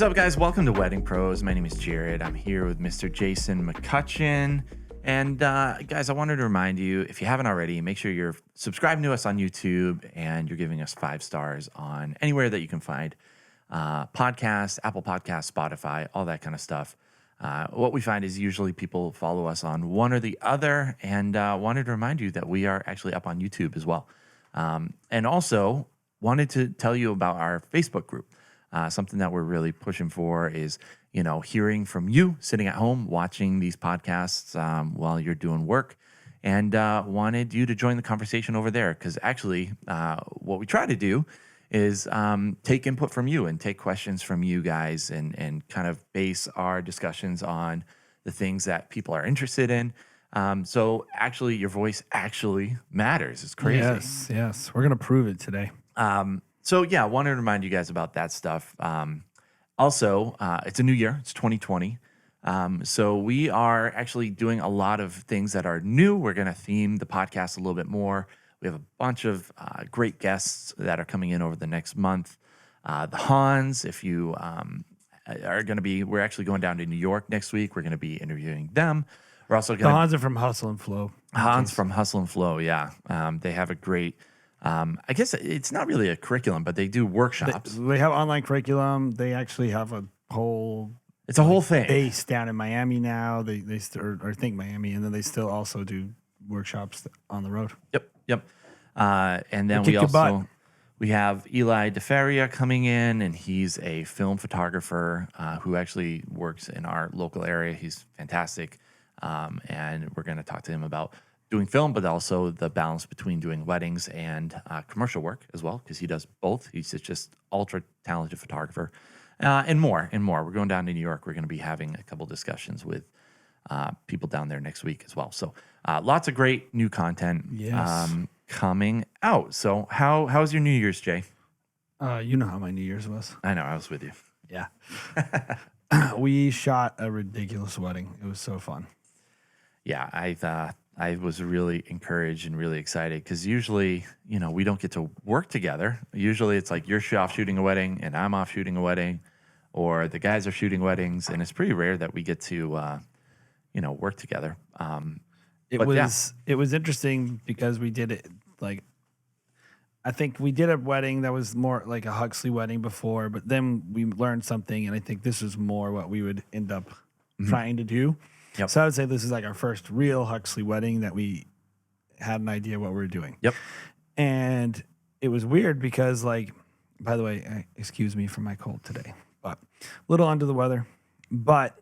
What's up, guys? Welcome to Wedding Pros. My name is Jared. I'm here with Mr. Jason McCutcheon. And guys, I wanted to remind you, if you haven't already, make sure you're subscribing to us on YouTube and you're giving us 5 stars on anywhere that you can find podcasts, Apple Podcasts, Spotify, all that kind of stuff. What we find is usually people follow us on one or the other, and wanted to remind you that we are actually up on YouTube as well. And also wanted to tell you about our Facebook group. Something that we're really pushing for is, hearing from you sitting at home, watching these podcasts while you're doing work, and wanted you to join the conversation over there. Because actually, what we try to do is take input from you and take questions from you guys and kind of base our discussions on the things that people are interested in. So actually, your voice actually matters. It's crazy. Yes. We're going to prove it today. So yeah, I wanted to remind you guys about that stuff. Also, it's a new year. It's 2020. So we are actually doing a lot of things that are new. We're going to theme the podcast a little bit more. We have a bunch of great guests that are coming in over the next month. The Hans, if you are going to be, we're actually going down to New York next week. We're going to be interviewing them. We're also going to... The Hans are from Hustle and Flow. Hans from Hustle and Flow, yeah. They have a great... I guess it's not really a curriculum, but they do workshops. They have online curriculum. They actually have a whole... It's a whole thing. Base down in Miami now. They or think Miami, and then they still also do workshops on the road. Yep. And then we have Eli DeFaria coming in, and he's a film photographer who actually works in our local area. He's fantastic, and we're going to talk to him about doing film, but also the balance between doing weddings and commercial work as well, because he does both. He's just ultra talented photographer, and more. We're going down to New York. We're going to be having a couple discussions with people down there next week as well. So lots of great new content coming out. So how's your New Year's, Jay? You know how my New Year's was. I know, I was with you. Yeah. We shot a ridiculous wedding. It was so fun. Yeah, I was really encouraged and really excited because usually, we don't get to work together. Usually it's like you're off shooting a wedding and I'm off shooting a wedding, or the guys are shooting weddings, and it's pretty rare that we get to, work together. It was interesting because we did it I think we did a wedding that was more like a Huxley wedding before, but then we learned something, and I think this is more what we would end up trying to do. Yep. So I would say this is like our first real Huxley wedding that we had an idea what we were doing. Yep. And it was weird because, by the way, excuse me for my cold today, but a little under the weather. But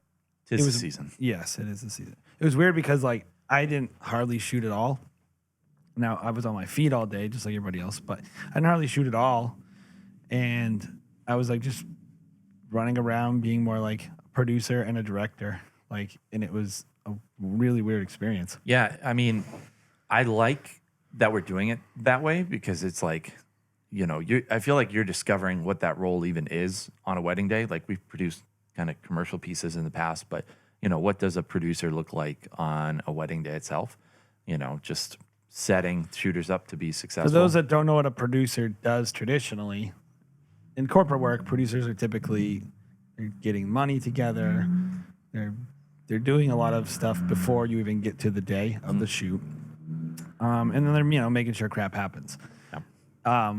it was the season. Yes, it is the season. It was weird because I didn't hardly shoot at all. Now I was on my feet all day, just like everybody else, but I didn't hardly shoot at all. And I was just running around being more like a producer and a director. And it was a really weird experience. Yeah, I mean, I like that we're doing it that way because it's I feel like you're discovering what that role even is on a wedding day. We've produced kind of commercial pieces in the past, but what does a producer look like on a wedding day itself? Just setting shooters up to be successful. For those that don't know what a producer does traditionally, in corporate work, producers are typically getting money together. They're doing a lot of stuff before you even get to the day of the shoot. And then they're, making sure crap happens. Yeah.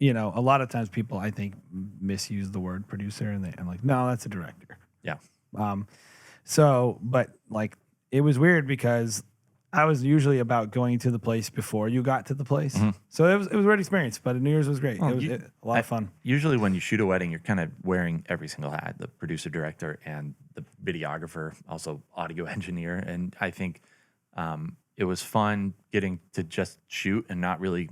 A lot of times people, I think, misuse the word producer, and I'm like, no, that's a director. Yeah. But it was weird because I was usually about going to the place before you got to the place. Mm-hmm. So it was a weird experience, but New Year's was great. It was a lot of fun. Usually when you shoot a wedding, you're kind of wearing every single hat, the producer, director, and the videographer, also audio engineer. And I think it was fun getting to just shoot and not really,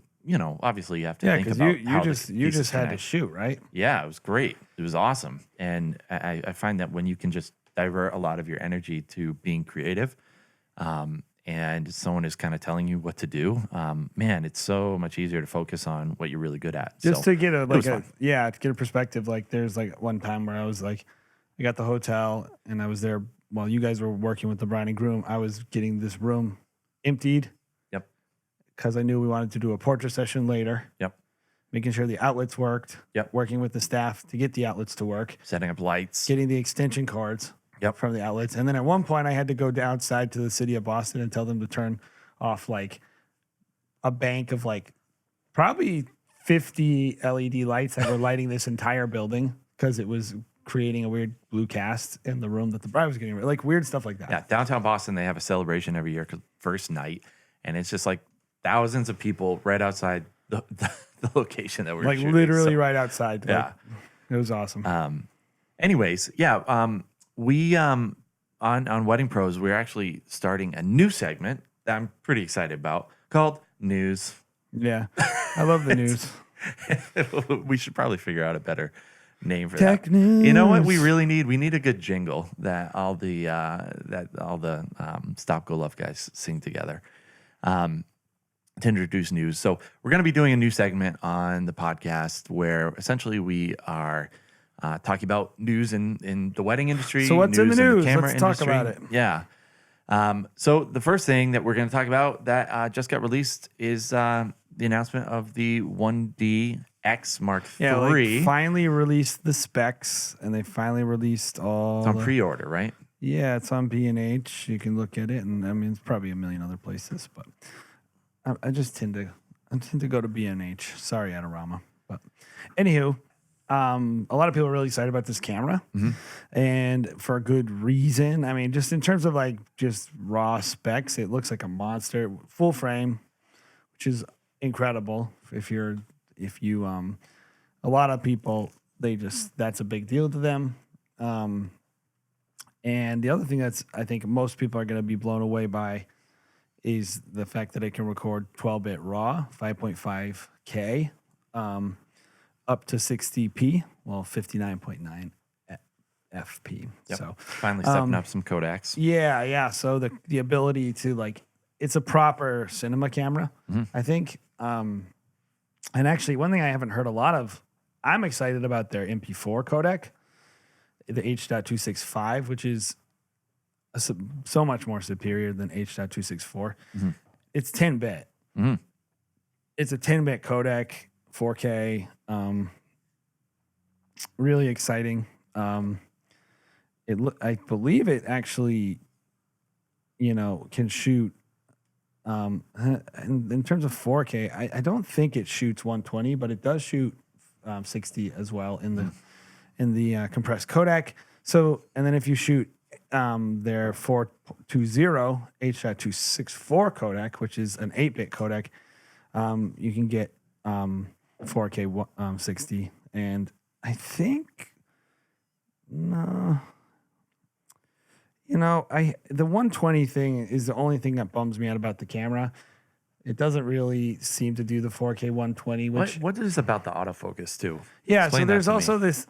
obviously you have to think about you just had to shoot, right? Yeah, it was great. It was awesome. And I find that when you can just divert a lot of your energy to being creative, and someone is kind of telling you what to do, man, it's so much easier to focus on what you're really good at. Just to get to get a perspective. There's one time where I was I got the hotel and I was there while you guys were working with the bride and groom. I was getting this room emptied. Yep. Because I knew we wanted to do a portrait session later. Yep. making sure the outlets worked, Yep. working with the staff to get the outlets to work, Setting up lights. getting the extension cords Yep. from the outlets. And then at one point I had to go outside to the city of Boston and tell them to turn off like a bank of like probably 50 LED lights that were lighting this entire building because it was creating a weird blue cast in the room that the bride was getting, like weird stuff like that. Yeah, downtown Boston, they have a celebration every year, first night, and it's just like thousands of people right outside the location that we're Like shooting. literally So, right outside. yeah. Like, it was awesome. Anyways, yeah, we on Wedding Pros, we're actually starting a new segment that I'm pretty excited about called News. Yeah. I love the news. We should probably figure out a better name for Tech that. news. You know what we really need? We need a good jingle that all the Stop Go Love guys sing together to introduce news. So we're going to be doing a new segment on the podcast where essentially we are talking about news in the wedding industry. So what's in the news? camera Let's talk industry. about it. Yeah. So the first thing that we're going to talk about that just got released is the announcement of the 1D X Mark Yeah, III. like finally released the specs, and they finally released all. It's on the- pre-order, right? Yeah, it's on B&H. You can look at it, and I mean, it's probably a million other places, but I just tend to go to B&H. Sorry, Adorama, but anywho, a lot of people are really excited about this camera, and for a good reason. I mean, just in terms of like just raw specs, it looks like a monster, full frame, which is incredible. If you a lot of people, that's a big deal to them. And the other thing that's I think most people are going to be blown away by is the fact that it can record 12-bit RAW, 5.5K, up to 60p, well, 59.9 FP. Yep. So Finally stepping up some Kodaks. yeah. So the ability to like, it's a proper cinema camera, I think. And actually, one thing I haven't heard a lot of, I'm excited about their MP4 codec, the H.265, which is so much more superior than H.264. It's 10-bit. It's a 10-bit codec, 4K. Really exciting. I believe it actually, can shoot. In terms of 4K, I don't think it shoots 120, but it does shoot 60 as well in the compressed codec. So, and then if you shoot their 420 H.264 codec, which is an 8-bit codec, you can get 4K 60. And I think the 120 thing is the only thing that bums me out about the camera. It doesn't really seem to do the 4K 120. Which What is about the autofocus too? yeah, Explain so that there's to me. also this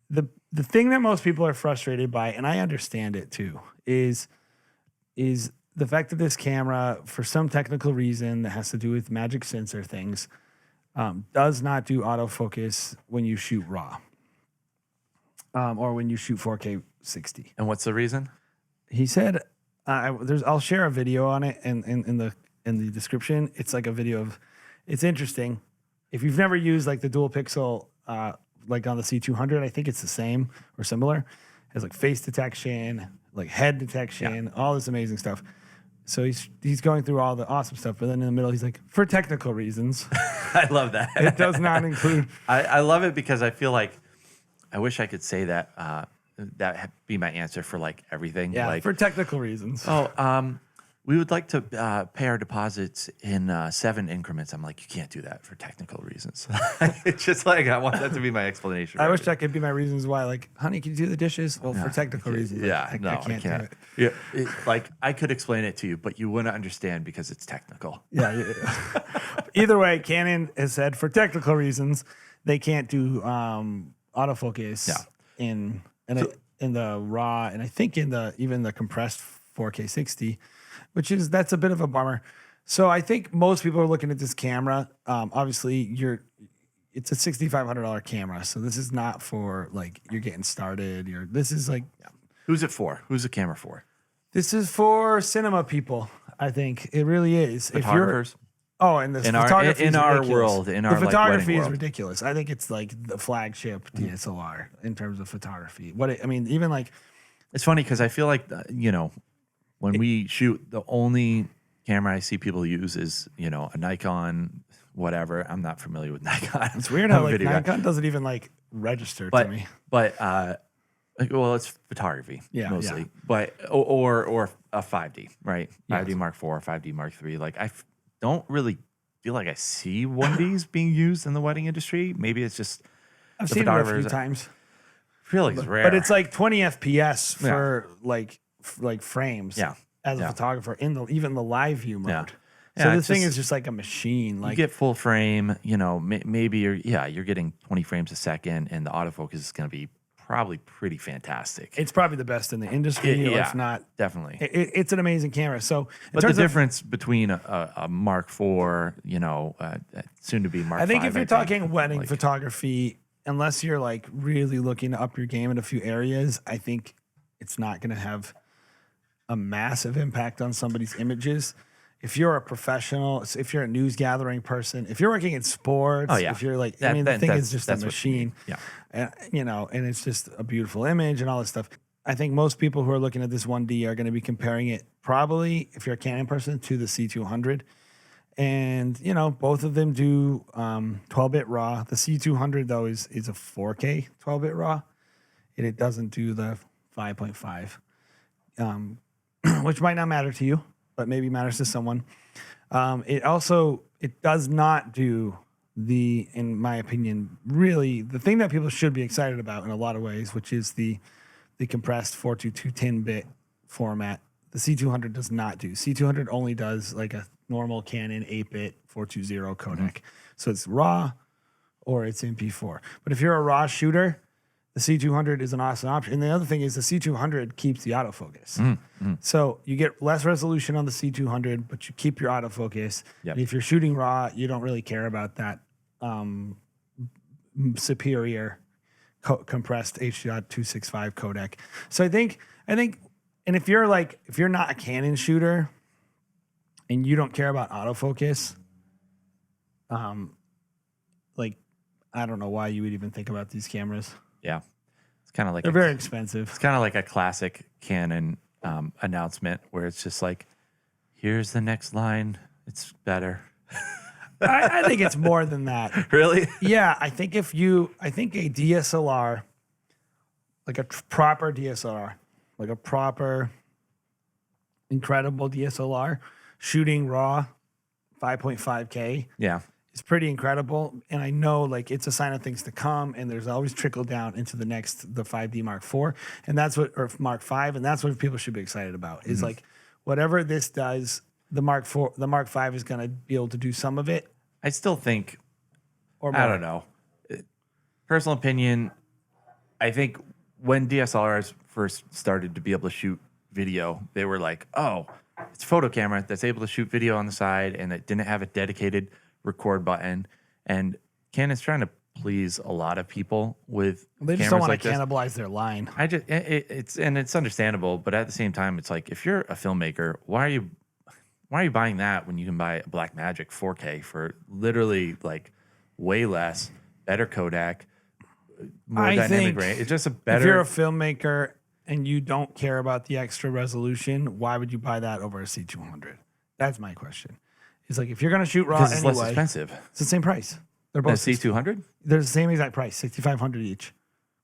the thing that most people are frustrated by, and I understand it too, is the fact that this camera, for some technical reason that has to do with magic sensor things, does not do autofocus when you shoot RAW. Or when you shoot 4K 60. And what's the reason? He said, I'll share a video on it in the description. It's like a video of, it's interesting. If you've never used like the dual pixel, like on the C200, I think it's the same or similar. It has like face detection, like head detection, all this amazing stuff. So he's going through all the awesome stuff, but then in the middle, he's like, for technical reasons, I love that. it does not include. I love it because I feel like I wish I could say that that be my answer for like everything. Yeah, like, for technical reasons. we would like to pay our deposits in 7 increments. I'm like, you can't do that for technical reasons. It's just like, I want that to be my explanation. I wish that could be my reasons why. Like, honey, can you do the dishes? Well, for technical reasons. Yeah, I can't do it. Yeah, like I could explain it to you, but you wouldn't understand because it's technical. Yeah. Either way, Canon has said for technical reasons they can't do autofocus in the RAW, and I think even the compressed 4K 60, that's a bit of a bummer. So I think most people are looking at this camera. Obviously, it's a $6,500 camera, so this is not for like you're getting started. This is like, Who's it for? Who's the camera for? this is for cinema people. I think it really is. Photographers. Oh, and this in photography in is our ridiculous. world, in the our photography like, is world. ridiculous. I think it's like the flagship DSLR in terms of photography. I mean, even like It's funny because I feel like when we shoot, the only camera I see people use is a Nikon, whatever. I'm not familiar with Nikon. it's weird I'm how a like video guy. Nikon doesn't even like register but to me. but well, it's photography mostly, yeah. but or a 5D, right? 5D Yes. Mark IV, 5D Mark III. Like don't really feel like I see 1Ds being used in the wedding industry. Maybe it's just I've the seen it a few photographers. times, I feel like it's rare, but it's like 20 FPS for like frames. Yeah. As a Yeah. photographer in even the live view mode. Yeah. So Yeah, this it's thing just- is just like a machine. you Like get full frame, maybe you're getting 20 frames a second, and the autofocus is going to be probably pretty fantastic. it's probably the best in the industry, or if not. definitely. It's an amazing camera. So, in But the terms of, difference between a Mark IV, soon to be Mark I think V, if you're talking wedding like- photography, unless you're like really looking to up your game in a few areas, I think it's not going to have a massive impact on somebody's images. If you're a professional, if you're a news gathering person, if you're working in sports, Oh, yeah. if you're like, That- I mean, that- the thing that's- is just a that's what you machine. mean. Yeah. And it's just a beautiful image and all this stuff. I think most people who are looking at this 1D are going to be comparing it probably, if you're a Canon person, to the C200. And, both of them do 12-bit RAW. The C200, though, is a 4K 12-bit RAW. And it doesn't do the 5.5, which might not matter to you, but maybe matters to someone. It does not do in my opinion, really the thing that people should be excited about in a lot of ways, which is the compressed 422 10-bit format. The C200 does not do. C200 only does like a normal Canon 8-bit 420 codec. So it's RAW or it's MP4. But if you're a RAW shooter, the C200 is an awesome option. And the other thing is the C200 keeps the autofocus. So you get less resolution on the C200, but you keep your autofocus. Yep. And if you're shooting RAW, you don't really care about that superior compressed H.265 codec. So I think, and if you're not a Canon shooter and you don't care about autofocus, I don't know why you would even think about these cameras. Yeah. It's kind of like They're very expensive. It's kind of like a classic Canon announcement where it's just like, here's the next line. It's better. I think it's more than that. Really? Yeah, I think a DSLR, like a proper DSLR, like a proper, incredible DSLR, shooting RAW 5.5K Yeah. is pretty incredible. And I know like it's a sign of things to come, and there's always trickle down into the 5D Mark IV. And that's or Mark V, and that's what people should be excited about. Is like whatever this does, the Mark V is going to be able to do some of it. I still think, Or more. I don't know. Personal opinion, I think when DSLRs first started to be able to shoot video, they were like, oh, it's a photo camera that's able to shoot video on the side, and it didn't have a dedicated record button. And Canon's trying to please a lot of people with They just cameras don't want like to this. cannibalize their line. It's understandable, but at the same time, it's like, if you're a filmmaker, why are you buying that when you can buy a Blackmagic 4K for literally like way less, better Kodak, more I dynamic think range? It's just a If you're better. a filmmaker and you don't care about the extra resolution, why would you buy that over a C200? That's my question. It's like if you're going to shoot RAW Because it's anyway, less expensive. it's the same price. They're The both C200? They're the same exact price, $6,500 each.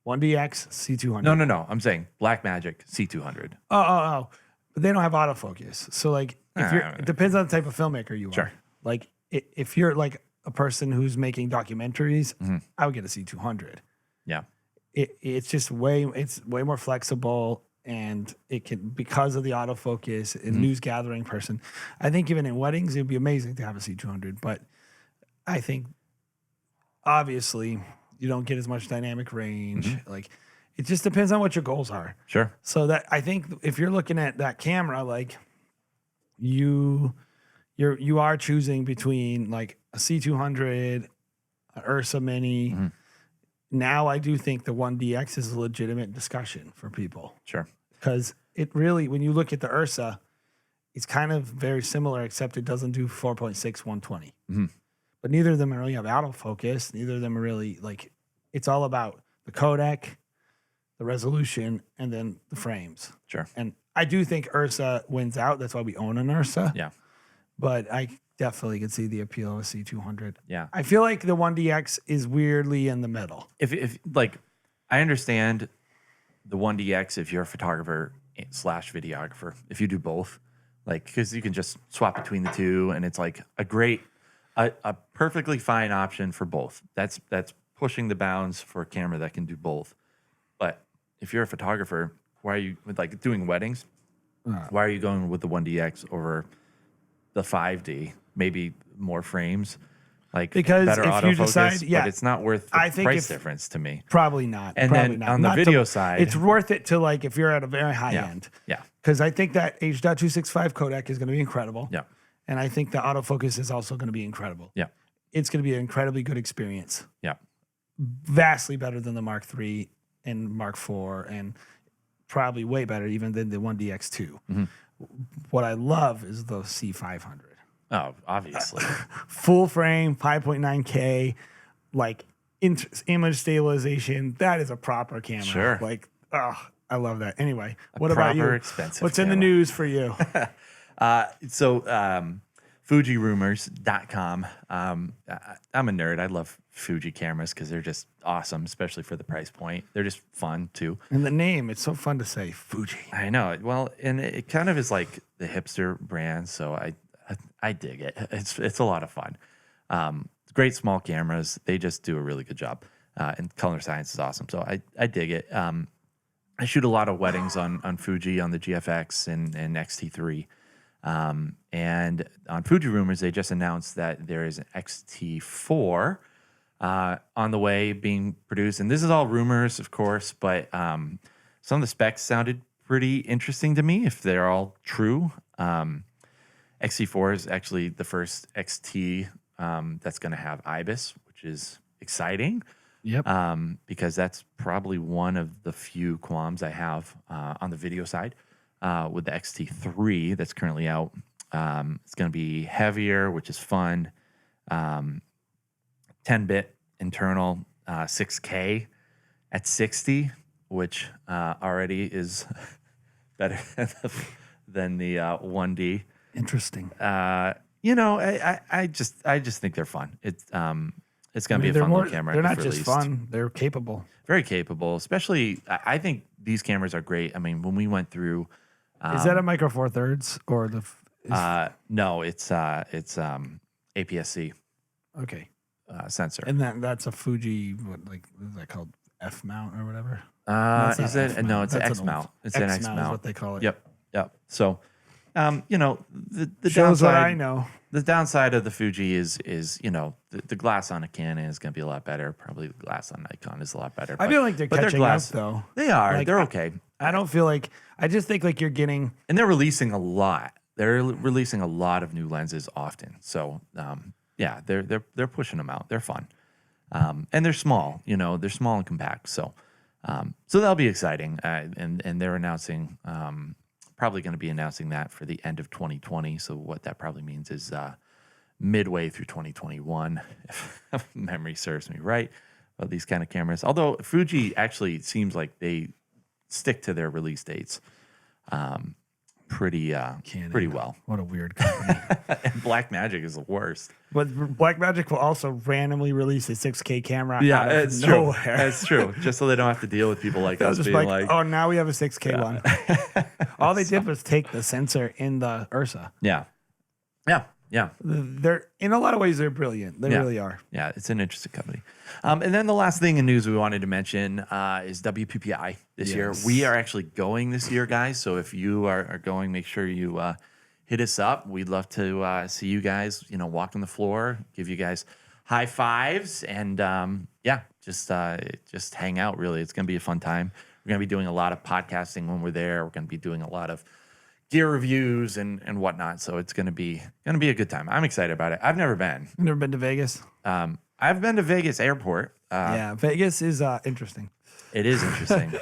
1DX, C200. No. I'm saying Blackmagic C200. Oh. But they don't have autofocus. So like if it depends on the type of filmmaker you are. Sure. Like if you're like a person who's making documentaries, Mm-hmm. I would get a C200. Yeah. It's just way more flexible, and it can, because of the autofocus and Mm-hmm. news gathering person. I think even in weddings it'd be amazing to have a C200, but I think obviously you don't get as much dynamic range. Mm-hmm. Like it just depends on what your goals are. Sure. So that I think if you're looking at that camera, like you are choosing between like a C200, an Ursa Mini. Mm-hmm. Now I do think the 1DX is a legitimate discussion for people, Sure. because it really, when you look at the Ursa, is kind of very similar, except it doesn't do 4.6 120. Mhm. But neither of them really have autofocus. Neither of them are really like, it's all about the codec, the resolution, and then the frames. Sure. And I do think Ursa wins out. That's why we own an Ursa. Yeah. But I definitely could see the appeal of a C200. Yeah. I feel like the 1DX is weirdly in the middle. If like, I understand the 1DX if you're a photographer / videographer, if you do both, like, because you can just swap between the two, and it's like a perfectly fine option for both. That's pushing the bounds for a camera that can do both. But if you're a photographer, why are you like doing weddings? Why are you going with the 1DX over the 5D? Maybe more frames, like because better if autofocus, you decide, but it's not worth the I think price difference to me. Probably not. And probably then not. on the Not video to, side, it's worth it to like if you're at a very high end. Yeah. Because I think that H.265 codec is going to be incredible. Yeah. And I think the autofocus is also going to be incredible. Yeah. It's going to be an incredibly good experience. Yeah. Vastly better than the Mark III and Mark IV, and probably way better even than the 1DX2. Mm-hmm. What I love is the C500. Oh, obviously. Full frame, 5.9K, like image stabilization. That is a proper camera. Sure. Like, oh, I love that. Anyway, What about you? Expensive What's camera. in the news for you? FujiRumors.com. I'm a nerd. I love Fuji cameras because they're just awesome, especially for the price point. They're just fun too. And the name, it's so fun to say, Fuji. I know. Well, and it kind of is like the hipster brand, so I dig it. It's a lot of fun. Great small cameras. They just do a really good job. And color science is awesome. So I dig it. I shoot a lot of weddings on Fuji on the GFX and XT3. And on Fuji Rumors, they just announced that there is an XT4 on the way being produced. And this is all rumors, of course, but some of the specs sounded pretty interesting to me if they're all true. XT4 is actually the first XT that's going to have IBIS, which is exciting. Yep. Because that's probably one of the few qualms I have on the video side with the XT3 that's currently out. It's going to be heavier, which is fun. 10-bit internal 6K at 60, which already is better than the 1D. Interesting. I just think they're fun. It's going to be a fun little camera. They're not just fun; they're capable. Very capable. Especially, I think these cameras are great. I mean, when we went through, Is that a Micro Four Thirds or the? no, it's APS-C Okay. sensor. And that's a Fuji. What is that called? F mount or whatever. Is it? No, it's an X mount. It's an X X-mount mount. is what they call it. Yep. So, the Shows downside, what I know. The downside of the Fuji is the glass on a Canon is going to be a lot better. Probably the glass on Nikon is a lot better. I feel like they're catching up though. They are. Like, they're okay. I don't feel like. I just think like you're getting. And they're releasing a lot. They're releasing a lot of new lenses often. So they're pushing them out. They're fun, and they're small. They're small and compact. So that'll be exciting. And they're announcing. Probably going to be announcing that for the end of 2020. So what that probably means is midway through 2021, if memory serves me right, of these kind of cameras. Although Fuji actually seems like they stick to their release dates pretty well. What a weird company. And Blackmagic is the worst. But Blackmagic will also randomly release a 6K camera. Yeah, out of it's nowhere. true. That's true. Just so they don't have to deal with people like us Just being like, oh, now we have a 6K one. All they did was take the sensor in the Ursa. yeah. They're in a lot of ways they're brilliant. They really are. Yeah, it's an interesting company. And then the last thing in news we wanted to mention is WPPI this year. We are actually going this year, guys. So if you are going, make sure you hit us up. We'd love to see you guys, walk on the floor, give you guys high fives, and just hang out. Really, it's going to be a fun time. We're going to be doing a lot of podcasting when we're there. We're going to be doing a lot of gear reviews and whatnot. So it's going to be a good time. I'm excited about it. I've never been. You've never been to Vegas? I've been to Vegas Airport. Vegas is interesting. It is interesting.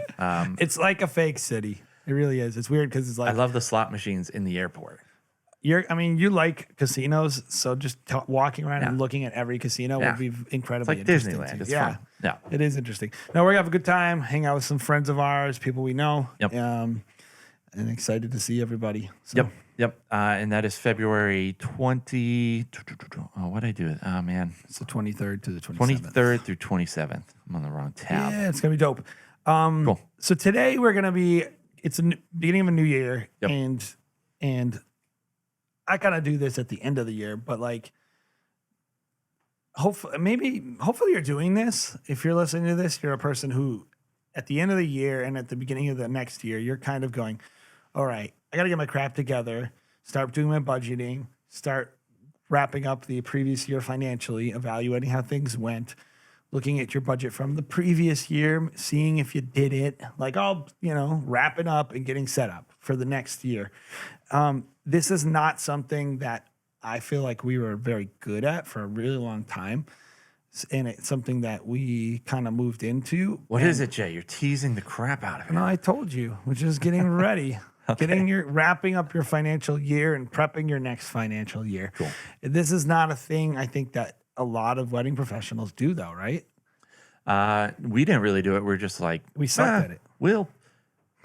It's like a fake city. It really is. It's weird because it's like I love the slot machines in the airport. you like casinos, so just walking around and Yeah. looking at every casino Yeah. would be It's incredibly like interesting. Disneyland. too. It's Yeah. fun. Yeah. It is interesting. No, we're gonna have a good time, hang out with some friends of ours, people we know. Yep. And excited to see everybody. So. Yep. Yep. And that is February 20. Oh, what did I do? Oh, man. It's the 23rd to the 27th. 23rd through 27th. I'm on the wrong tab. Yeah, it's gonna be dope. Cool. So today we're gonna be. It's a beginning of a new year, Yep. and I kind of do this at the end of the year, but like, hopefully you're doing this. If you're listening to this, you're a person who, at the end of the year and at the beginning of the next year, you're kind of going, all right, I got to get my crap together, start doing my budgeting, start wrapping up the previous year financially, evaluating how things went, looking at your budget from the previous year, seeing if you did it, like all, wrapping up and getting set up for the next year. This is not something that I feel like we were very good at for a really long time. And it's something that we kind of moved into. What is it, Jay? You're teasing the crap out of it. No, I told you, which is getting ready, wrapping up your financial year and prepping your next financial year. Cool. This is not a thing I think that a lot of wedding professionals do, though, right? We didn't really do it. We're just like, We sucked at it.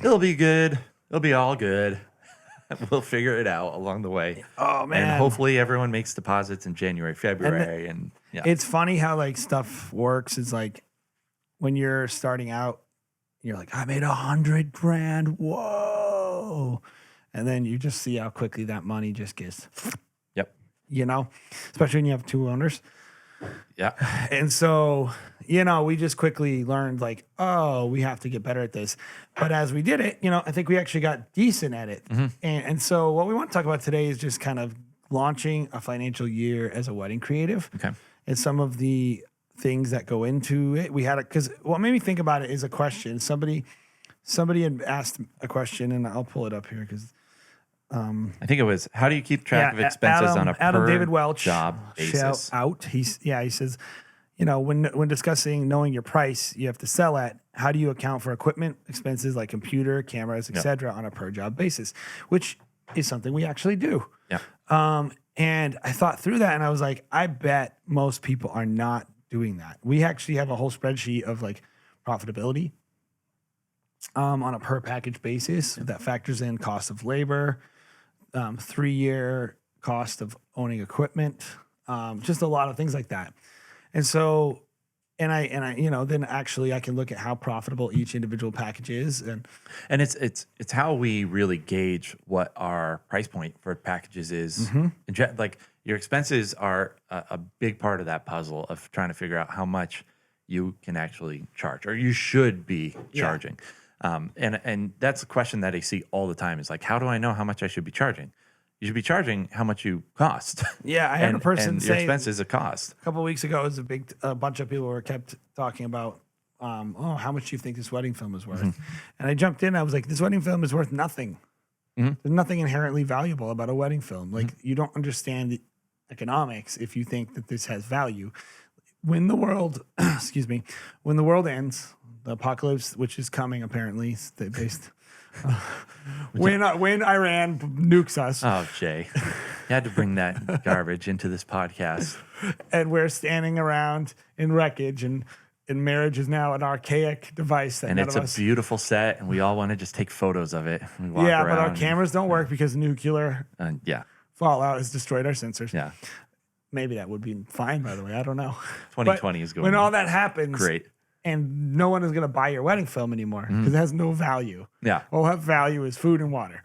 It'll be good. It'll be all good. We'll figure it out along the way. Oh man! And hopefully everyone makes deposits in January, February, and yeah. It's funny how like stuff works. It's like when you're starting out, you're like, I made $100,000. Whoa! And then you just see how quickly that money just gets. Yep. Especially when you have two owners. Yeah. And so, we just quickly learned like, oh, we have to get better at this. But as we did it, I think we actually got decent at it. Mm-hmm. And so what we want to talk about today is just kind of launching a financial year as a wedding creative. Okay. And some of the things that go into it. We had it because what made me think about it is a question. Somebody had asked a question, and I'll pull it up here because I think it was, how do you keep track of expenses on a per David Welch, job basis? Shout out. He says, when discussing knowing your price you have to sell at, how do you account for equipment expenses like computer, cameras, etc. on a per job basis, which is something we actually do. Yeah. And I thought through that and I was like, I bet most people are not doing that. We actually have a whole spreadsheet of like profitability on a per package basis that factors in cost of labor, 3-year cost of owning equipment, just a lot of things like that. And so, and I, then actually I can look at how profitable each individual package is. And it's how we really gauge what our price point for packages is. Like your expenses are a big part of that puzzle of trying to figure out how much you can actually charge or you should be charging. And that's a question that I see all the time is like, how do I know how much I should be charging? You should be charging how much you cost. Yeah, I had a person and say your expense is a cost. A couple of weeks ago, it was a bunch of people were kept talking about, how much do you think this wedding film is worth? And I jumped in. I was like, this wedding film is worth nothing. There's nothing inherently valuable about a wedding film. Like you don't understand the economics if you think that this has value. When the world, when the world ends, the apocalypse, which is coming apparently, based. When Iran nukes us. Oh, Jay. You had to bring that garbage into this podcast. And we're standing around in wreckage, and marriage is now an archaic device that and none it's of a us. beautiful set, and we all want to just take photos of it. And walk Yeah, but our around cameras don't work because nuclear yeah. fallout has destroyed our sensors. Yeah. Maybe that would be fine, by the way. I don't know. 2020 is going when all that happens. Great. And no one is going to buy your wedding film anymore because it has no value. Yeah. All have value is food and water.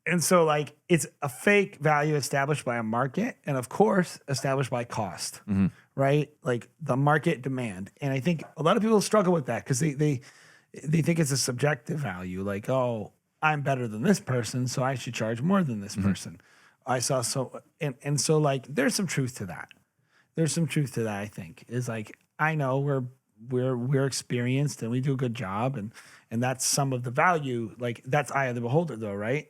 And so, like, it's a fake value established by a market and, of course, established by cost, right? Like the market demand. And I think a lot of people struggle with that because they think it's a subjective value. Like, oh, I'm better than this person, so I should charge more than this person. I saw and so, like, there's some truth to that. There's some truth to that, I think, is like, I know we're experienced and we do a good job and that's some of the value. Like that's eye of the beholder though, right?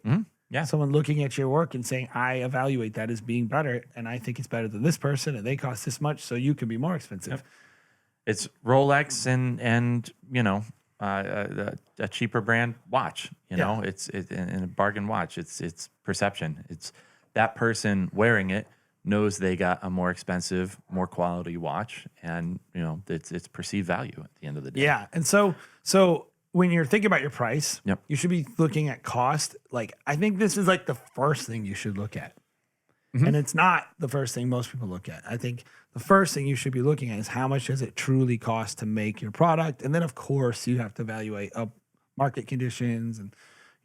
Yeah. Someone looking at your work and saying, I evaluate that as being better and I think it's better than this person and they cost this much, so you can be more expensive. Yep. It's Rolex and a cheaper brand watch. It's in a bargain watch. It's perception. It's that person wearing it knows they got a more expensive, more quality watch, and it's perceived value at the end of the day. Yeah. And so when you're thinking about your price, Yep. you should be looking at cost. Like, I think this is like the first thing you should look at. And it's not the first thing most people look at. I think the first thing you should be looking at is how much does it truly cost to make your product? And then, of course, you have to evaluate market conditions and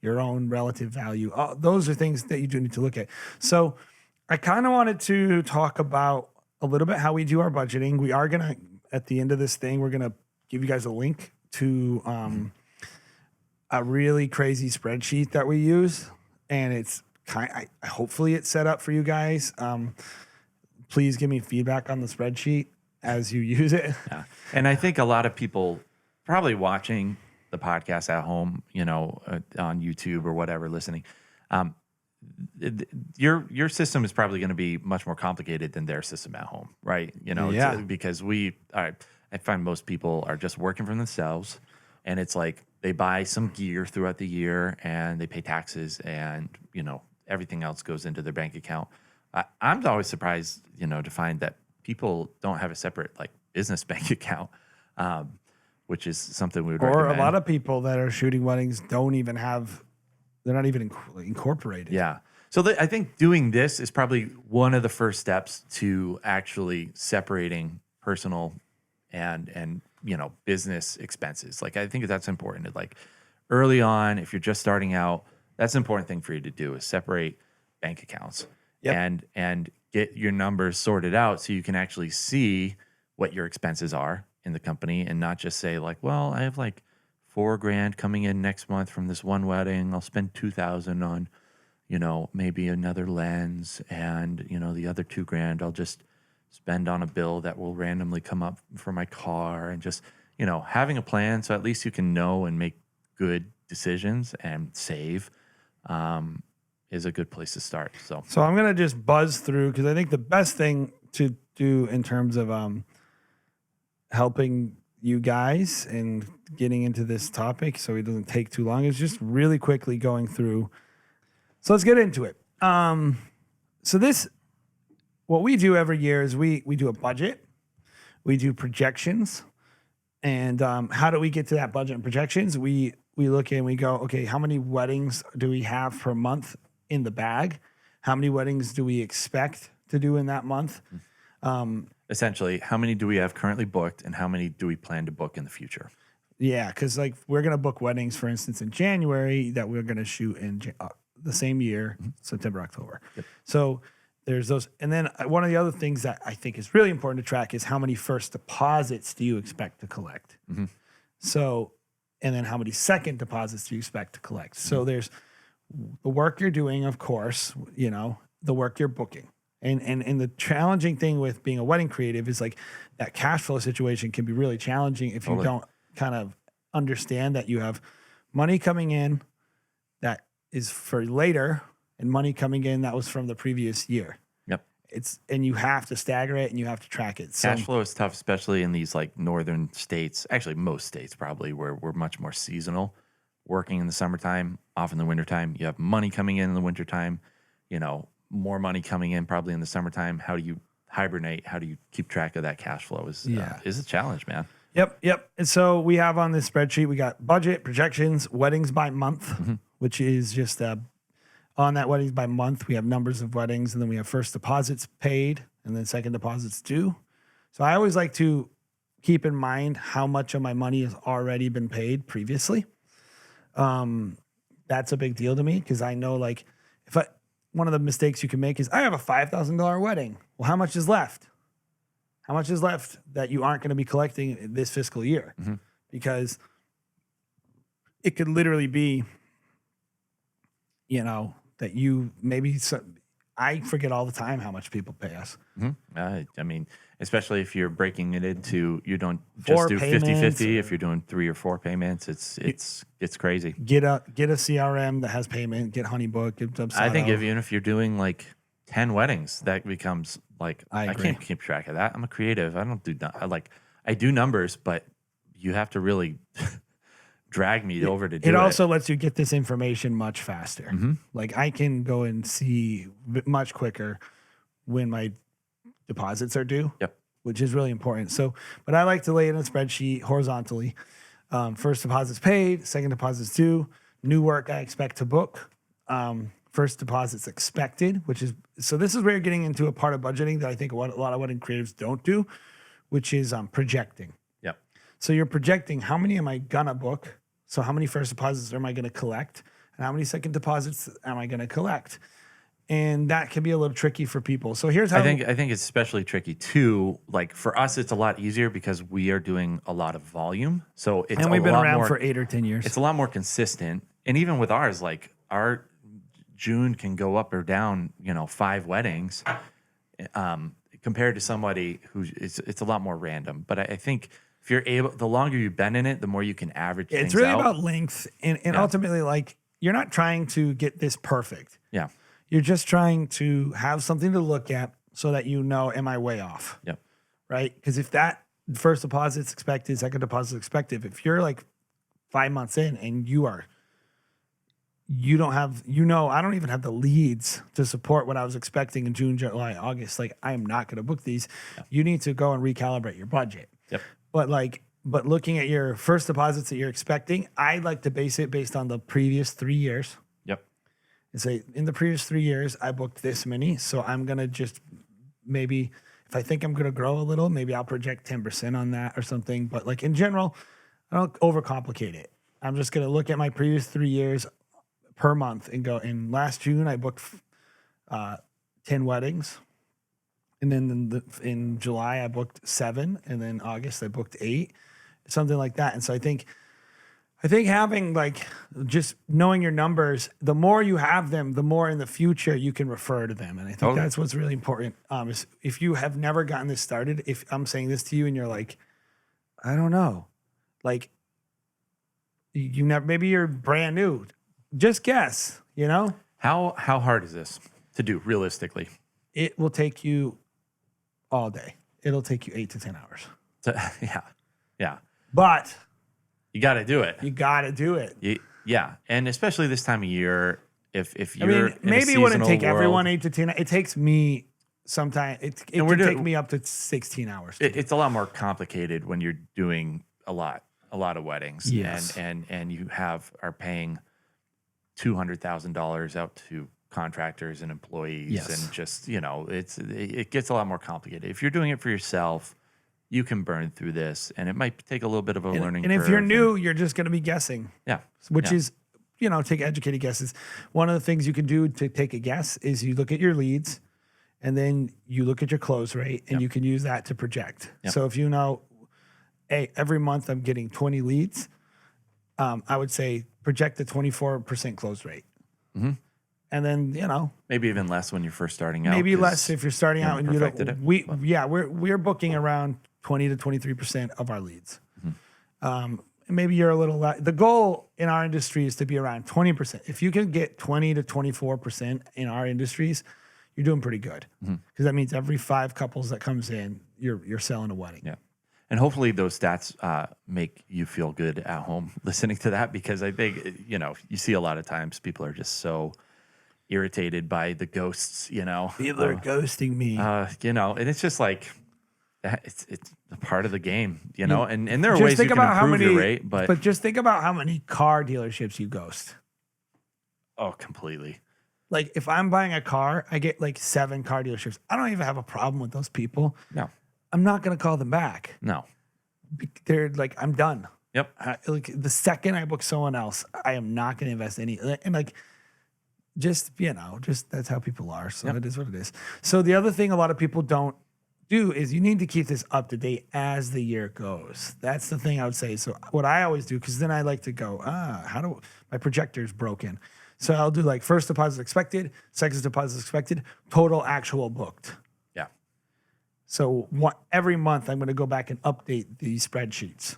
your own relative value. Those are things that you do need to look at. So I kind of wanted to talk about a little bit how we do our budgeting. We are going to, at the end of this thing, we're going to give you guys a link to a really crazy spreadsheet that we use. And it's hopefully it's set up for you guys. Please give me feedback on the spreadsheet as you use it. Yeah. And I think a lot of people probably watching the podcast at home, on YouTube or whatever, listening, your system is probably going to be much more complicated than their system at home, right? Yeah. Because I find most people are just working for themselves, and it's like they buy some gear throughout the year and they pay taxes, and everything else goes into their bank account. I'm always surprised, to find that people don't have a separate business bank account, which is something we would recommend. A lot of people that are shooting weddings don't even have, they're not even incorporated. Yeah. So I think doing this is probably one of the first steps to actually separating personal and business expenses. I think that's important. Early on, if you're just starting out, that's an important thing for you to do, is separate bank accounts. Yep. and get your numbers sorted out so you can actually see what your expenses are in the company, and not just say well, I have $4,000 coming in next month from this one wedding. I'll spend $2,000 on, maybe another lens, and the other $2,000 I'll just spend on a bill that will randomly come up for my car, and just having a plan so at least you can know and make good decisions and save. Is a good place to start. So I'm going to just buzz through, because I think the best thing to do in terms of helping you guys and getting into this topic so it doesn't take too long is just really quickly going through. So let's get into it. What we do every year is we do a budget, we do projections, and how do we get to that budget and projections? We look and we go, okay, how many weddings do we have per month in the bag? How many weddings do we expect to do in that month? Essentially, how many do we have currently booked, and how many do we plan to book in the future? Yeah, because we're going to book weddings, for instance, in January that we're going to shoot in the same year, September, October. Yep. So there's those. And then one of the other things that I think is really important to track is how many first deposits do you expect to collect? So, and then how many second deposits do you expect to collect? So there's the work you're doing, of course, the work you're booking. And the challenging thing with being a wedding creative is that cash flow situation can be really challenging if you don't kind of understand that you have money coming in that is for later and money coming in that was from the previous year. Yep. And you have to stagger it and you have to track it. So, cash flow is tough, especially in these northern states. Actually, most states probably, where we're much more seasonal. Working in the summertime, off in the wintertime. You have money coming in the wintertime, more money coming in probably in the summertime. How do you hibernate? How do you keep track of that cash flow? Is a challenge, man. Yep. And so we have on this spreadsheet, we got budget, projections, weddings by month, which is just on that weddings by month, we have numbers of weddings, and then we have first deposits paid and then second deposits due. So I always like to keep in mind how much of my money has already been paid previously. That's a big deal to me, because I know one of the mistakes you can make is I have a $5,000 wedding. Well, how much is left? How much is left that you aren't going to be collecting this fiscal year? Because it could literally be, that you maybe, I forget all the time how much people pay us. I mean, especially if you're breaking it into, you don't just do 50-50. If you're doing 3 or 4 payments, it's crazy. Get a CRM that has payment. Get Honeybook. Get Dubsado. I think even if you're doing 10 weddings, that becomes I can't keep track of that. I'm a creative. I don't do I do numbers, but you have to really drag me over to do It it. also lets you get this information much faster. Like I can go and see much quicker when my deposits are due. Yep. Which is really important. So, but I like to lay it in a spreadsheet horizontally. First deposits paid, second deposits due, new work I expect to book. First deposits expected, which is, so this is where you're getting into a part of budgeting that I think a lot of wedding creatives don't do, which is projecting. Yep. So you're projecting how many am I gonna book? So how many first deposits am I gonna collect? And how many second deposits am I gonna collect? And that can be a little tricky for people. So here's how I think it's especially tricky too. Like for us, it's a lot easier because we are doing a lot of volume. So it's and we've a been lot around more, for 8 or 10 years. it's a lot more consistent. And even with ours, like our June can go up or down, 5 weddings, compared to somebody it's a lot more random. But I think if you're able, the longer you've been in it, the more you can average things out. It's really about length. And ultimately, like, you're not trying to get this perfect. Yeah. You're just trying to have something to look at so that am I way off? Yep. Right? Because if that first deposit's expected, second deposit's expected, if you're like 5 months in and you don't have, I don't even have the leads to support what I was expecting in June, July, August. Like, I am not going to book these. Yep. You need to go and recalibrate your budget. Yep. But looking at your first deposits that you're expecting, I like to base it based on the previous 3 years. Yep. And say, in the previous 3 years, I booked this many. So I'm going to just maybe, if I think I'm going to grow a little, maybe I'll project 10% on that or something. But like in general, I don't overcomplicate it. I'm just going to look at my previous 3 years per month and go, in last June, I booked 10 weddings. And then in July, I booked 7. And then August, I booked 8, something like that. And so I think having like just knowing your numbers, the more you have them, the more in the future you can refer to them. And I think that's what's really important. Is if you have never gotten this started, if I'm saying this to you and you're like, I don't know, like maybe you're brand new, just guess, How hard is this to do realistically? It will take you all day. It'll take you 8 to 10 hours. Yeah. But you got to do it. You got to do it. Yeah. And especially this time of year, if you're maybe it wouldn't take everyone 8 to 10. It takes me sometimes, it can take me up to 16 hours. It's a lot more complicated when you're doing a lot of weddings. Yes. And you are paying $200,000 out to contractors and employees. Yes. And just, it gets a lot more complicated. If you're doing it for yourself, you can burn through this, and it might take a little bit of a learning curve. And if you're new, you're just going to be guessing. Yeah. Which is, take educated guesses. One of the things you can do to take a guess is you look at your leads, and then you look at your close rate, and you can use that to project. Yep. So if hey, every month I'm getting 20 leads, I would say project a 24% close rate. Mm-hmm. And then, maybe even less when you're first starting out. Maybe less if you're starting out and we're booking around 20 to 23% of our leads. Mm-hmm. Maybe you're a little the goal in our industry is to be around 20%. If you can get 20 to 24% in our industries, you're doing pretty good. Because that means every 5 couples that comes in, you're selling a wedding. Yeah. And hopefully those stats make you feel good at home listening to that, because I think, you see a lot of times people are just so irritated by the ghosts, People are ghosting me. And it's just like, it's a part of the game, and there are ways you can improve your rate, but just think about how many car dealerships you ghost. Oh, completely. Like if I'm buying a car, I get like 7 car dealerships. I don't even have a problem with those people. No. I'm not going to call them back. No. They're like, I'm done. Yep. Like the second I book someone else, I am not going to invest any. And like, just that's how people are. So It is what it is. So the other thing a lot of people don't do is you need to keep this up to date as the year goes. That's the thing I would say. So what I always do, because then I like to go, my projector's broken. So I'll do like first deposit expected, second deposit expected, total actual booked. Yeah. So every month I'm going to go back and update these spreadsheets.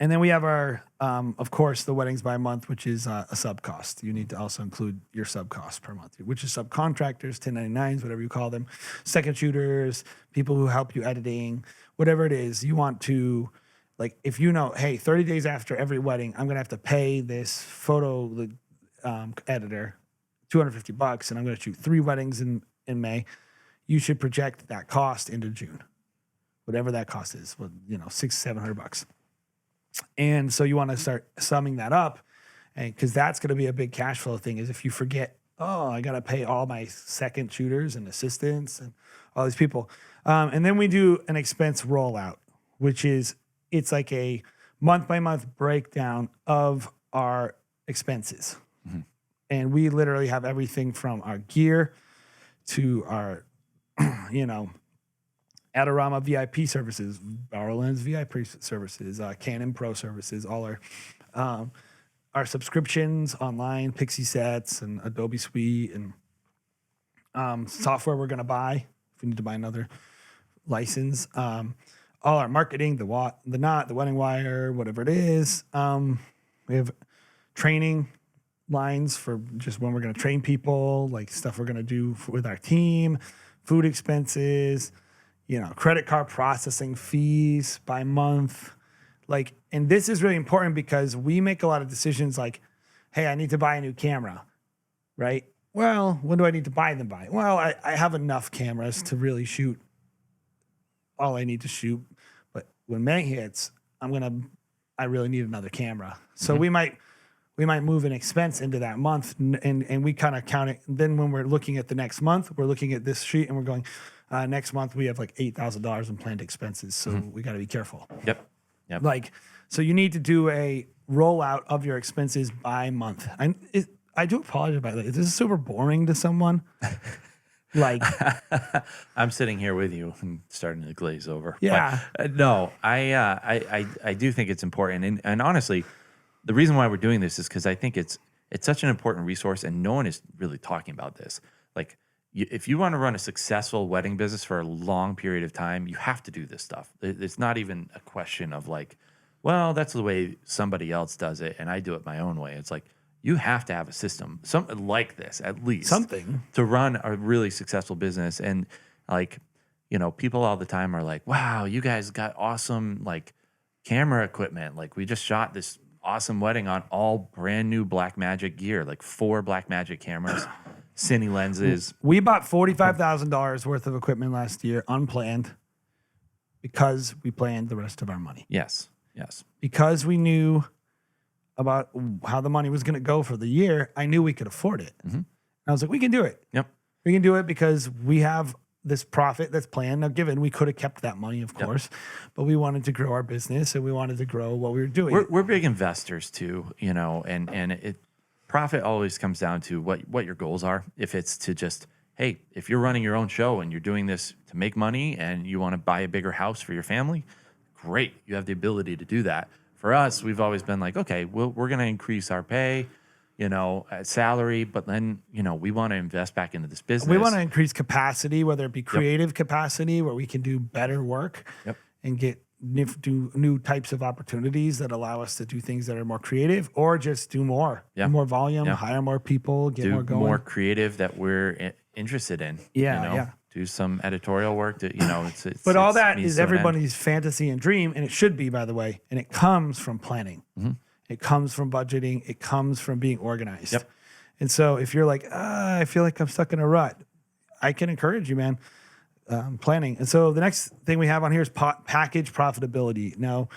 And then we have our, of course, the weddings by month, which is a sub cost. You need to also include your sub cost per month, which is subcontractors, 1099s, whatever you call them, second shooters, people who help you editing, whatever it is. You want to Like if you know, hey, 30 days after every wedding, I'm gonna have to pay this photo editor $250, and I'm gonna shoot 3 weddings in May. You should project that cost into June, whatever that cost is. Well, $600-700. And so you want to start summing that up, and because that's going to be a big cash flow thing. Is if you forget, oh, I got to pay all my second shooters and assistants and all these people, and then we do an expense rollout, which is it's like a month by month breakdown of our expenses, and we literally have everything from our gear to our, Adorama VIP services, Barrowlands VIP services, Canon Pro services, all our subscriptions online, Pixie Sets and Adobe Suite, and software we're going to buy if we need to buy another license. All our marketing, the wedding wire, whatever it is. We have training lines for just when we're going to train people, like stuff we're going to do with our team, food expenses, credit card processing fees by month. And this is really important because we make a lot of decisions like, hey, I need to buy a new camera, right? Well, when do I need to buy them by? Well, I have enough cameras to really shoot all I need to shoot. But when May hits, I really need another camera. So we might move an expense into that month, and we kind of count it. Then when we're looking at the next month, we're looking at this sheet and we're going, next month we have like $8,000 in planned expenses. So we got to be careful. Yep. So you need to do a rollout of your expenses by month. I do apologize about that. This is super boring to someone. I'm sitting here with you and starting to glaze over. Yeah. But, no, I do think it's important. And honestly, the reason why we're doing this is because I think it's such an important resource, and no one is really talking about this. If you want to run a successful wedding business for a long period of time, you have to do this stuff. It's not even a question of well, that's the way somebody else does it, and I do it my own way. It's you have to have a system, something like this, at least. Something. To run a really successful business. And people all the time are like, wow, you guys got awesome camera equipment. We just shot this awesome wedding on all brand new Blackmagic gear, 4 Blackmagic cameras. Cine lenses. We bought $45,000 worth of equipment last year, unplanned, because we planned the rest of our money. Yes. Because we knew about how the money was going to go for the year, I knew we could afford it. And I was like, we can do it. Yep. We can do it because we have this profit that's planned. Now, given we could have kept that money, of course, but we wanted to grow our business and we wanted to grow what we were doing. We're big investors too, and profit always comes down to what your goals are. If it's to just, hey, if you're running your own show and you're doing this to make money and you want to buy a bigger house for your family, great. You have the ability to do that. For us, we've always been okay, we're going to increase our pay, salary, but then, we want to invest back into this business. We want to increase capacity, whether it be creative capacity where we can do better work and do new types of opportunities that allow us to do things that are more creative, or just do more, do more volume, hire more people, get more going. More creative that we're interested in. Do some editorial work. But all that is everybody's fantasy and dream, and it should be, by the way. And it comes from planning. It comes from budgeting. It comes from being organized. And so if you're I feel like I'm stuck in a rut, I can encourage you, man. Planning. And so the next thing we have on here is package profitability. Now,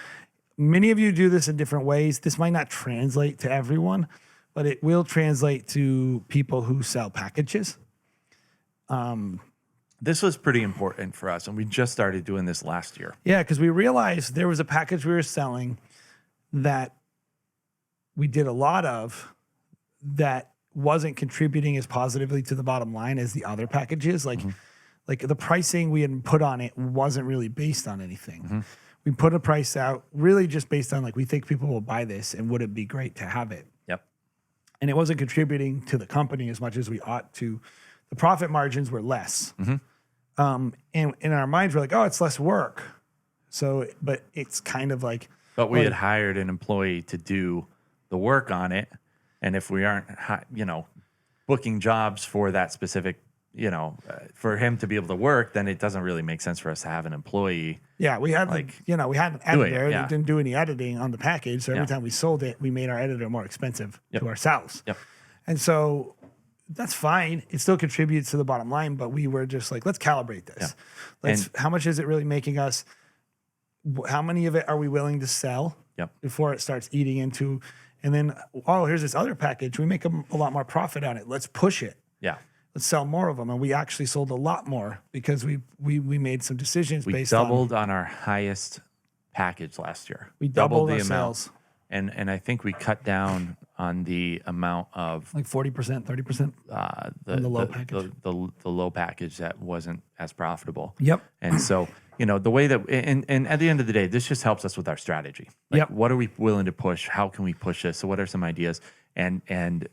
many of you do this in different ways. This might not translate to everyone, but it will translate to people who sell packages. This was pretty important for us, and we just started doing this last year. Yeah, because we realized there was a package we were selling that we did a lot of that wasn't contributing as positively to the bottom line as the other packages. Like the pricing we had put on it wasn't really based on anything. We put a price out really just based on we think people will buy this and would it be great to have it. And it wasn't contributing to the company as much as we ought to. The profit margins were less. And in our minds, we're oh, it's less work. So, but it's kind of But we had hired an employee to do the work on it. And if we aren't, booking jobs for that specific for him to be able to work, then it doesn't really make sense for us to have an employee. Yeah, we had we had an doing it, editor yeah. that didn't do any editing on the package. So every time we sold it, we made our editor more expensive to ourselves. Yep. And so that's fine. It still contributes to the bottom line, but we were just like, let's calibrate this. Yeah. How much is it really making us? How many of it are we willing to sell before it starts eating into? And then, here's this other package. We make a lot more profit on it. Let's push it. Yeah. Let's sell more of them. And we actually sold a lot more because we made some decisions We based doubled on our highest package last year. We doubled the our amount. sales. And I think we cut down on the amount of like 40%, 30%. The low package. The low package that wasn't as profitable. Yep. And so, the way that, and at the end of the day, this just helps us with our strategy. Like, Yep. what are we willing to push? How can we push this? So what are some ideas? And then